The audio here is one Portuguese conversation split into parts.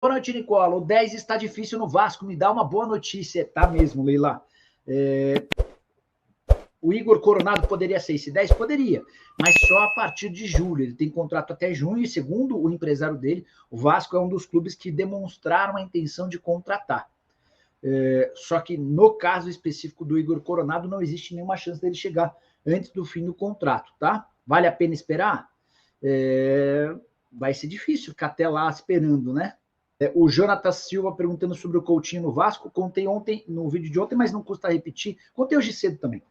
Boa noite, Nicola. O 10 está difícil no Vasco. Me dá uma boa notícia. Tá mesmo, Leila. O Igor Coronado poderia ser esse 10? Poderia, mas só a partir de julho. Ele tem contrato até junho e, segundo o empresário dele, o Vasco é um dos clubes que demonstraram a intenção de contratar. Só que no caso específico do Igor Coronado, não existe nenhuma chance dele chegar antes do fim do contrato, tá? Vale a pena esperar? Vai ser difícil ficar até lá esperando, né? O Jonathan Silva perguntando sobre o Coutinho no Vasco. Contei ontem, no vídeo de ontem, mas não custa repetir. Contei hoje cedo também.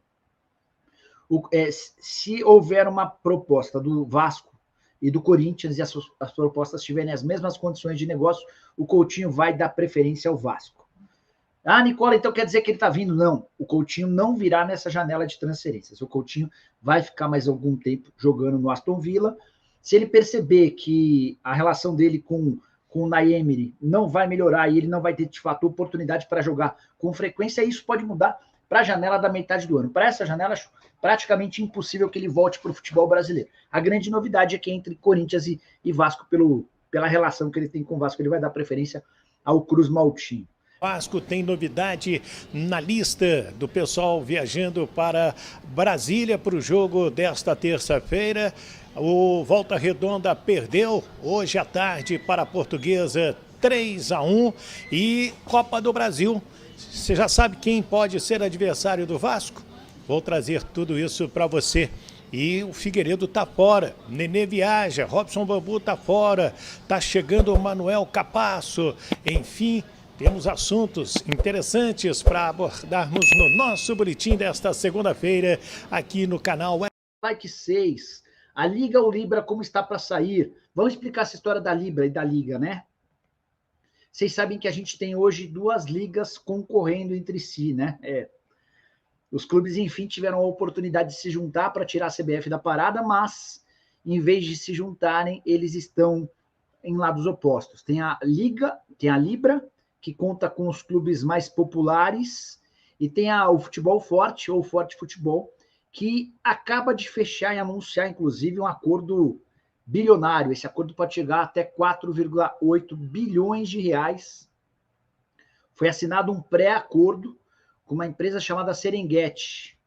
Se houver uma proposta do Vasco e do Corinthians e as propostas tiverem as mesmas condições de negócio, o Coutinho vai dar preferência ao Vasco. Ah, Nicola, então quer dizer que ele está vindo? Não, o Coutinho não virá nessa janela de transferências. O Coutinho vai ficar mais algum tempo jogando no Aston Villa. Se ele perceber que a relação dele com o Naemery não vai melhorar e ele não vai ter, de fato, oportunidade para jogar com frequência, isso pode mudar para a janela da metade do ano. Para essa janela, acho praticamente impossível que ele volte para o futebol brasileiro. A grande novidade é que entre Corinthians e Vasco, pela relação que ele tem com o Vasco, ele vai dar preferência ao Cruz Maltinho. Vasco tem novidade na lista do pessoal viajando para Brasília para o jogo desta terça-feira. O Volta Redonda perdeu hoje à tarde para a Portuguesa 3-1 e Copa do Brasil. Você já sabe quem pode ser adversário do Vasco? Vou trazer tudo isso para você. E o Figueiredo tá fora, Nenê viaja, Robson Bambu tá fora, tá chegando o Manuel Capasso, enfim... Temos assuntos interessantes para abordarmos no nosso boletim desta segunda-feira aqui no canal. Like 6. A Liga ou Libra, como está para sair? Vamos explicar essa história da Libra e da Liga, né? Vocês sabem que a gente tem hoje duas ligas concorrendo entre si, né? Os clubes, enfim, tiveram a oportunidade de se juntar para tirar a CBF da parada, mas, em vez de se juntarem, eles estão em lados opostos. Tem a Liga, tem a Libra, que conta com os clubes mais populares, e tem o Futebol Forte, ou Forte Futebol, que acaba de fechar e anunciar, inclusive, um acordo bilionário. Esse acordo pode chegar até 4,8 bilhões de reais. Foi assinado um pré-acordo com uma empresa chamada Serengeti,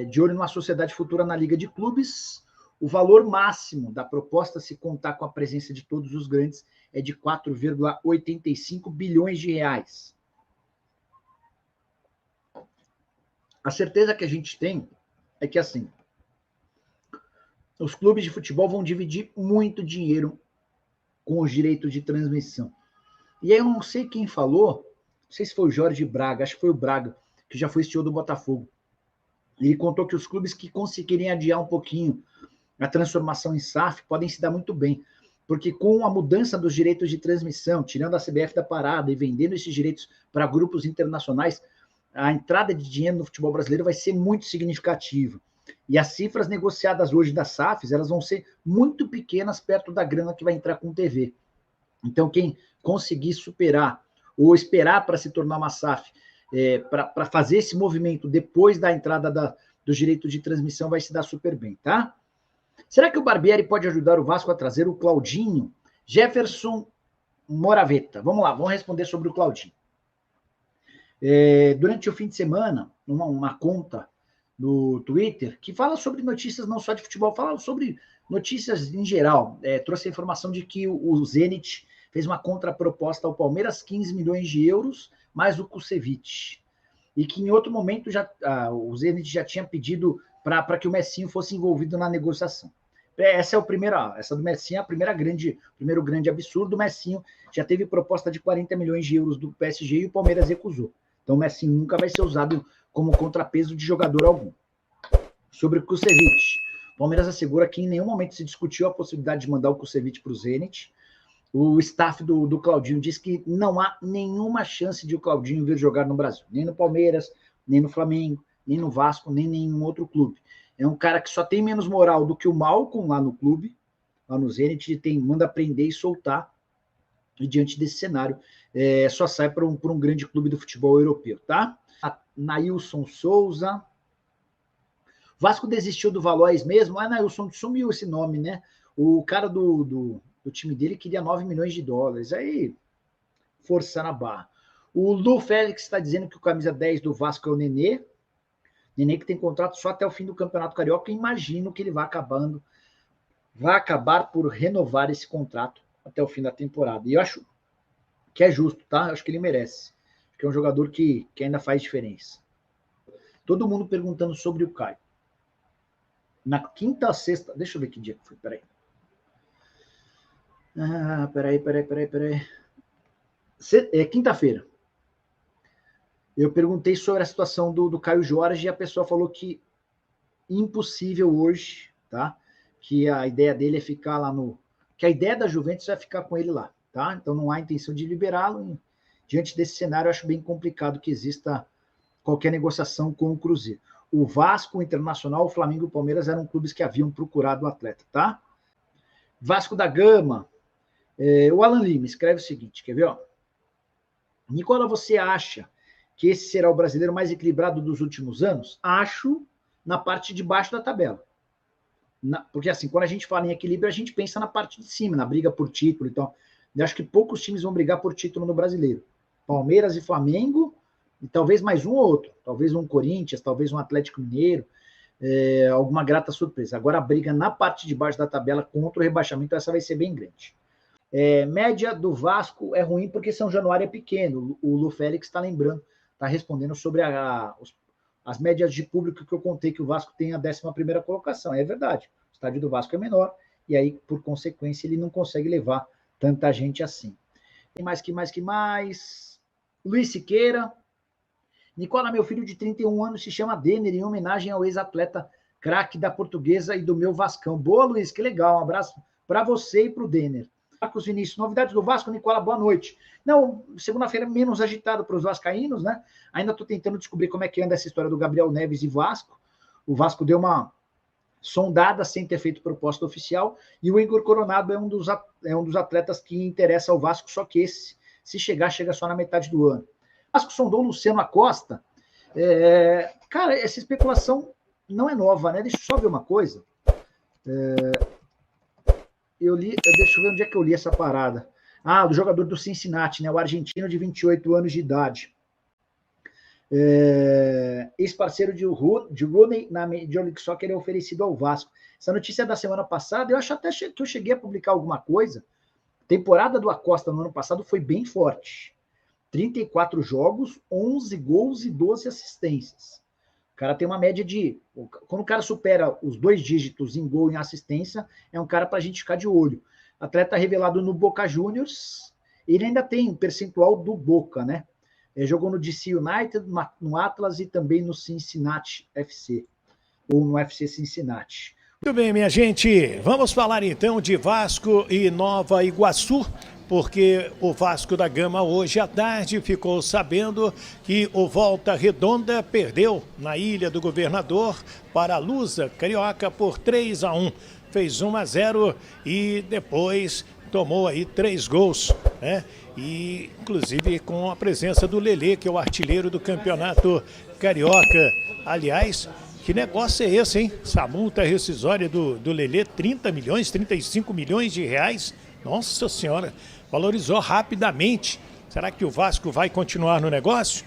de olho numa sociedade futura na Liga de Clubes. O valor máximo da proposta, se contar com a presença de todos os grandes, é de 4,85 bilhões de reais. A certeza que a gente tem é que, assim, os clubes de futebol vão dividir muito dinheiro com os direitos de transmissão. E aí eu não sei quem falou, não sei se foi o Jorge Braga, acho que foi o Braga, que já foi CEO do Botafogo. Ele contou que os clubes que conseguirem adiar um pouquinho a transformação em SAF podem se dar muito bem, porque com a mudança dos direitos de transmissão, tirando a CBF da parada e vendendo esses direitos para grupos internacionais, a entrada de dinheiro no futebol brasileiro vai ser muito significativa. E as cifras negociadas hoje das SAFs, elas vão ser muito pequenas perto da grana que vai entrar com TV. Então, quem conseguir superar ou esperar para se tornar uma SAF, para fazer esse movimento depois da entrada dos direitos de transmissão, vai se dar super bem, tá? Será que o Barbieri pode ajudar o Vasco a trazer o Claudinho? Jefferson Moraveta. Vamos lá, vamos responder sobre o Claudinho. Durante o fim de semana, uma conta no Twitter, que fala sobre notícias não só de futebol, fala sobre notícias em geral. Trouxe a informação de que o Zenit fez uma contraproposta ao Palmeiras, 15 milhões de euros, mais o Kusevich. E que em outro momento o Zenit já tinha pedido para que o Messinho fosse envolvido na negociação. Essa do Messinho é o primeiro grande absurdo. O Messinho já teve proposta de 40 milhões de euros do PSG e o Palmeiras recusou. Então o Messinho nunca vai ser usado como contrapeso de jogador algum. Sobre o Kusevich, o Palmeiras assegura que em nenhum momento se discutiu a possibilidade de mandar o Kusevich para o Zenit. O staff do Claudinho diz que não há nenhuma chance de o Claudinho vir jogar no Brasil, nem no Palmeiras, nem no Flamengo, nem no Vasco, nem nenhum outro clube. É um cara que só tem menos moral do que o Malcom lá no clube, lá no Zenit, manda prender e soltar, e diante desse cenário, só sai para um grande clube do futebol europeu, tá? Nailson Souza. Vasco desistiu do Valois mesmo? Nailson, sumiu esse nome, né? O cara do do time dele queria 9 milhões de dólares. Aí, forçando a barra. O Lu Félix está dizendo que o camisa 10 do Vasco é o Nenê. Nenê que tem contrato só até o fim do Campeonato Carioca. Eu imagino que ele vai acabar por renovar esse contrato até o fim da temporada. E eu acho que é justo, tá? Eu acho que ele merece. Porque é um jogador que ainda faz diferença. Todo mundo perguntando sobre o Caio. Na quinta, sexta... Deixa eu ver que dia que foi, peraí. Peraí. Quinta-feira. Eu perguntei sobre a situação do Caio Jorge e a pessoa falou que impossível hoje, tá? Que a ideia dele é ficar lá no... Que a ideia da Juventus é ficar com ele lá, tá? Então não há intenção de liberá-lo. Diante desse cenário, eu acho bem complicado que exista qualquer negociação com o Cruzeiro. O Vasco, o Internacional, o Flamengo e o Palmeiras eram clubes que haviam procurado o atleta, tá? Vasco da Gama. O Alan Lima escreve o seguinte, quer ver? Ó? Nicola, você acha que esse será o brasileiro mais equilibrado dos últimos anos? Acho na parte de baixo da tabela. Porque assim, quando a gente fala em equilíbrio, a gente pensa na parte de cima, na briga por título. Então, eu acho que poucos times vão brigar por título no brasileiro. Palmeiras e Flamengo, e talvez mais um ou outro. Talvez um Corinthians, talvez um Atlético Mineiro, alguma grata surpresa. Agora a briga na parte de baixo da tabela contra o rebaixamento, essa vai ser bem grande. Média do Vasco é ruim porque São Januário é pequeno. O Lu Félix está lembrando, está respondendo sobre as médias de público que eu contei que o Vasco tem a 11ª colocação. É verdade, o estádio do Vasco é menor e aí, por consequência, ele não consegue levar tanta gente assim. Tem que mais? Luiz Siqueira. Nicola, meu filho de 31 anos se chama Denner, em homenagem ao ex-atleta craque da Portuguesa e do meu Vascão. Boa, Luiz, que legal. Um abraço para você e para o Denner. Marcos Vinícius, novidades do Vasco, Nicola, boa noite. Não, segunda-feira menos agitado para os vascaínos, né? Ainda estou tentando descobrir como é que anda essa história do Gabriel Neves e Vasco. O Vasco deu uma sondada sem ter feito proposta oficial e o Igor Coronado é um dos atletas que interessa ao Vasco, só que esse, se chegar, chega só na metade do ano. O Vasco sondou o Luciano Acosta. Cara, essa especulação não é nova, né? Deixa eu só ver uma coisa. Deixa eu ver onde é que eu li essa parada. Do jogador do Cincinnati, né? O argentino de 28 anos de idade. Ex-parceiro de Rooney na Major League Soccer é oferecido ao Vasco. Essa notícia é da semana passada. Eu acho até que eu cheguei a publicar alguma coisa. A temporada do Acosta no ano passado foi bem forte. 34 jogos, 11 gols e 12 assistências. O cara tem uma média de... Quando o cara supera os 2 dígitos em gol e em assistência, é um cara para a gente ficar de olho. Atleta revelado no Boca Juniors, ele ainda tem um percentual do Boca, né? Jogou no DC United, no Atlas e também no Cincinnati FC, ou no FC Cincinnati. Muito bem, minha gente, vamos falar então de Vasco e Nova Iguaçu, porque o Vasco da Gama hoje à tarde ficou sabendo que o Volta Redonda perdeu na Ilha do Governador para a Lusa Carioca por 3-1. Fez 1-0 e depois tomou aí 3 gols, né? E inclusive com a presença do Lelê, que é o artilheiro do Campeonato Carioca. Aliás, que negócio é esse, hein? Essa multa rescisória do Lelê, 30 milhões, 35 milhões de reais. Nossa Senhora, valorizou rapidamente. Será que o Vasco vai continuar no negócio?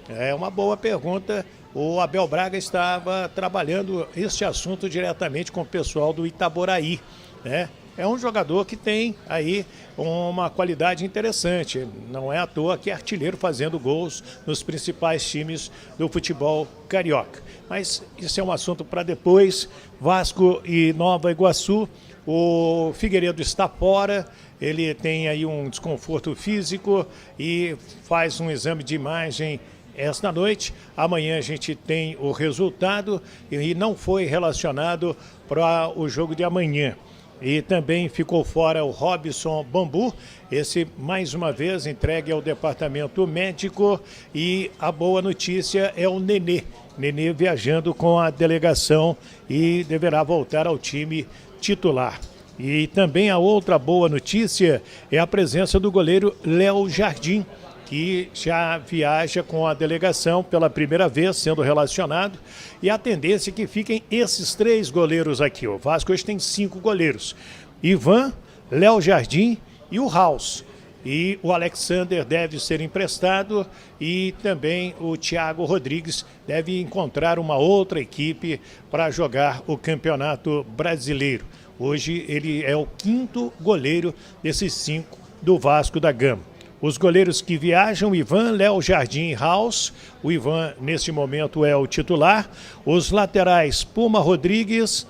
É uma boa pergunta. O Abel Braga estava trabalhando este assunto diretamente com o pessoal do Itaboraí, né? É um jogador que tem aí uma qualidade interessante. Não é à toa que é artilheiro fazendo gols nos principais times do futebol carioca. Mas isso é um assunto para depois. Vasco e Nova Iguaçu. O Figueiredo está fora, ele tem aí um desconforto físico e faz um exame de imagem esta noite. Amanhã a gente tem o resultado e não foi relacionado para o jogo de amanhã. E também ficou fora o Robson Bambu, esse mais uma vez entregue ao departamento médico. E a boa notícia é o Nenê. Nenê viajando com a delegação e deverá voltar ao time titular. E também a outra boa notícia é a presença do goleiro Léo Jardim, que já viaja com a delegação pela primeira vez sendo relacionado, e a tendência é que fiquem esses 3 goleiros aqui. O Vasco hoje tem 5 goleiros: Ivan, Léo Jardim e o House. E o Alexander deve ser emprestado e também o Thiago Rodrigues deve encontrar uma outra equipe para jogar o Campeonato Brasileiro. Hoje ele é o 5º goleiro desses 5 do Vasco da Gama. Os goleiros que viajam, Ivan, Léo Jardim e House. O Ivan, neste momento, é o titular. Os laterais, Puma Rodrigues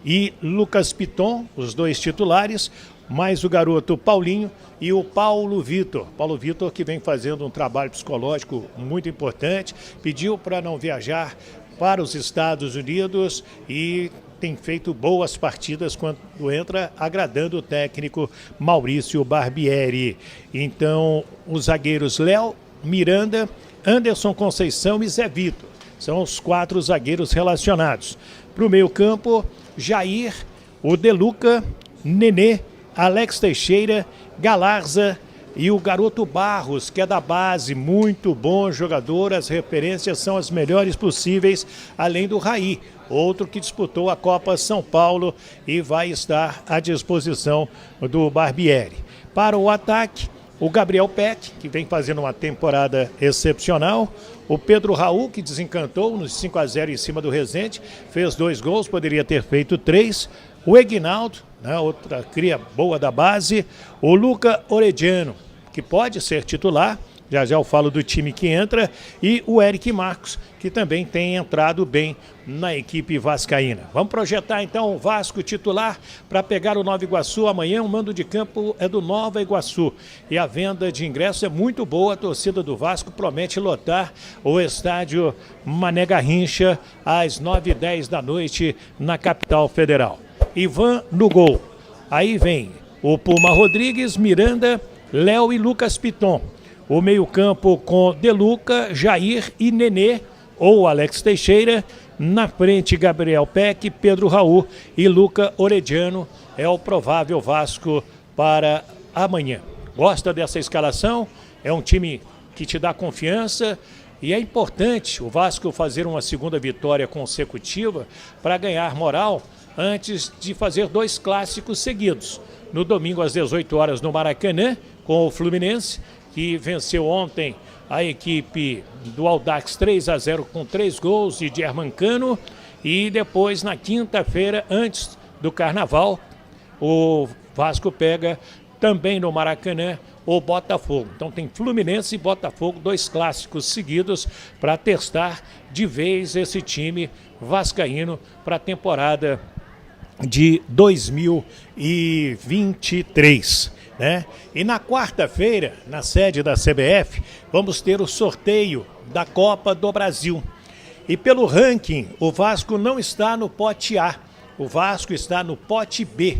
e Lucas Piton, os 2 titulares, mais o garoto Paulinho e o Paulo Vitor. Paulo Vitor, que vem fazendo um trabalho psicológico muito importante, pediu para não viajar para os Estados Unidos e tem feito boas partidas quando entra, agradando o técnico Maurício Barbieri. Então, os zagueiros Léo, Miranda, Anderson Conceição e Zé Vitor. São os 4 zagueiros relacionados. Para o meio-campo, Jair, o Deluca, Nenê, Alex Teixeira, Galarza e o garoto Barros, que é da base, muito bom jogador, as referências são as melhores possíveis, além do Raí, outro que disputou a Copa São Paulo e vai estar à disposição do Barbieri. Para o ataque, o Gabriel Peck, que vem fazendo uma temporada excepcional, o Pedro Raul, que desencantou nos 5-0 em cima do Resende, fez 2 gols, poderia ter feito 3, o Eginaldo, né, outra cria boa da base, o Luca Orediano, que pode ser titular, já eu falo do time que entra, e o Eric Marcos, que também tem entrado bem na equipe vascaína. Vamos projetar então o Vasco titular para pegar o Nova Iguaçu amanhã. O mando de campo é do Nova Iguaçu e a venda de ingressos é muito boa. A torcida do Vasco promete lotar o estádio Mané Garrincha às 9h10 da noite na capital federal. Ivan no gol. Aí vem o Puma Rodrigues, Miranda, Léo e Lucas Piton. O meio-campo com Deluca, Jair e Nenê, ou Alex Teixeira. Na frente, Gabriel Peck, Pedro Raul e Luca Orediano. É o provável Vasco para amanhã. Gosta dessa escalação? É um time que te dá confiança. E é importante o Vasco fazer uma segunda vitória consecutiva para ganhar moral antes de fazer 2 clássicos seguidos. No domingo às 18 horas no Maracanã, com o Fluminense, que venceu ontem a equipe do Audax 3-0 com 3 gols de Germancano. E depois, na quinta-feira, antes do Carnaval, o Vasco pega também no Maracanã o Botafogo. Então tem Fluminense e Botafogo, 2 clássicos seguidos para testar de vez esse time vascaíno para a temporada de 2023. Né? E na quarta-feira, na sede da CBF, vamos ter o sorteio da Copa do Brasil. E pelo ranking, o Vasco não está no pote A, o Vasco está no pote B.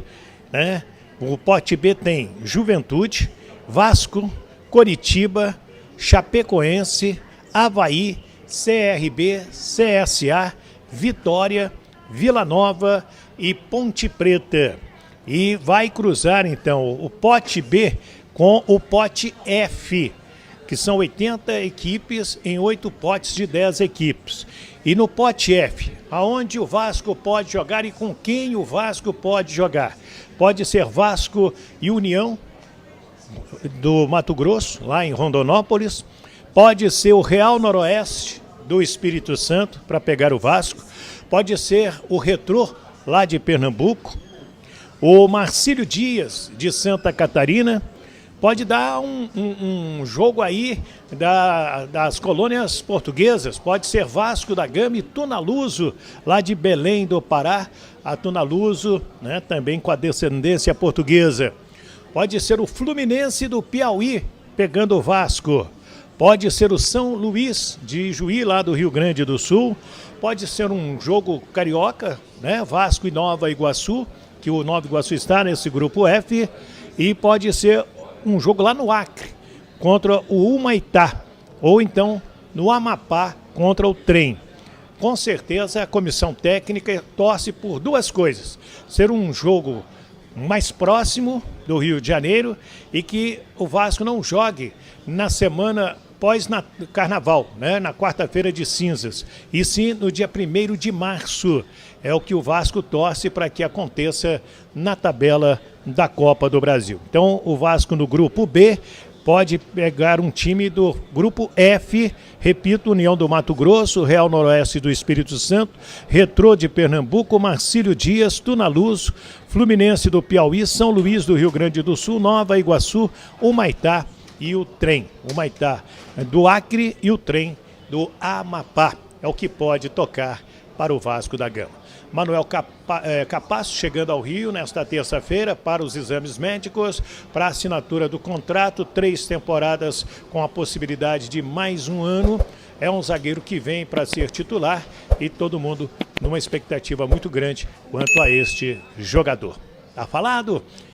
Né? O pote B tem Juventude, Vasco, Coritiba, Chapecoense, Avaí, CRB, CSA, Vitória, Vila Nova e Ponte Preta. E vai cruzar, então, o pote B com o pote F, que são 80 equipes em 8 potes de 10 equipes. E no pote F, aonde o Vasco pode jogar e com quem o Vasco pode jogar? Pode ser Vasco e União do Mato Grosso, lá em Rondonópolis. Pode ser o Real Noroeste do Espírito Santo, para pegar o Vasco. Pode ser o Retrô, lá de Pernambuco. O Marcílio Dias, de Santa Catarina. Pode dar um jogo aí das colônias portuguesas. Pode ser Vasco da Gama e Tunaluso, lá de Belém do Pará. A Tunaluso, né, também com a descendência portuguesa. Pode ser o Fluminense do Piauí, pegando o Vasco. Pode ser o São Luís de Juí, lá do Rio Grande do Sul. Pode ser um jogo carioca, né, Vasco e Nova Iguaçu, que o Nova Iguaçu está nesse grupo F. E pode ser um jogo lá no Acre, contra o Humaitá, ou então no Amapá, contra o Trem. Com certeza a comissão técnica torce por 2 coisas: ser um jogo mais próximo do Rio de Janeiro e que o Vasco não jogue na semana pós-carnaval, né, na quarta-feira de cinzas, e sim no dia 1º de março. É o que o Vasco torce para que aconteça na tabela da Copa do Brasil. Então, o Vasco no grupo B pode pegar um time do grupo F, repito, União do Mato Grosso, Real Noroeste do Espírito Santo, Retrô de Pernambuco, Marcílio Dias, Tunaluz, Fluminense do Piauí, São Luís do Rio Grande do Sul, Nova Iguaçu, Humaitá e o Trem. Humaitá do Acre e o Trem do Amapá. É o que pode tocar para o Vasco da Gama. Manuel Capasso chegando ao Rio nesta terça-feira para os exames médicos, para a assinatura do contrato, 3 temporadas com a possibilidade de mais um ano. É um zagueiro que vem para ser titular e todo mundo numa expectativa muito grande quanto a este jogador. Tá falado?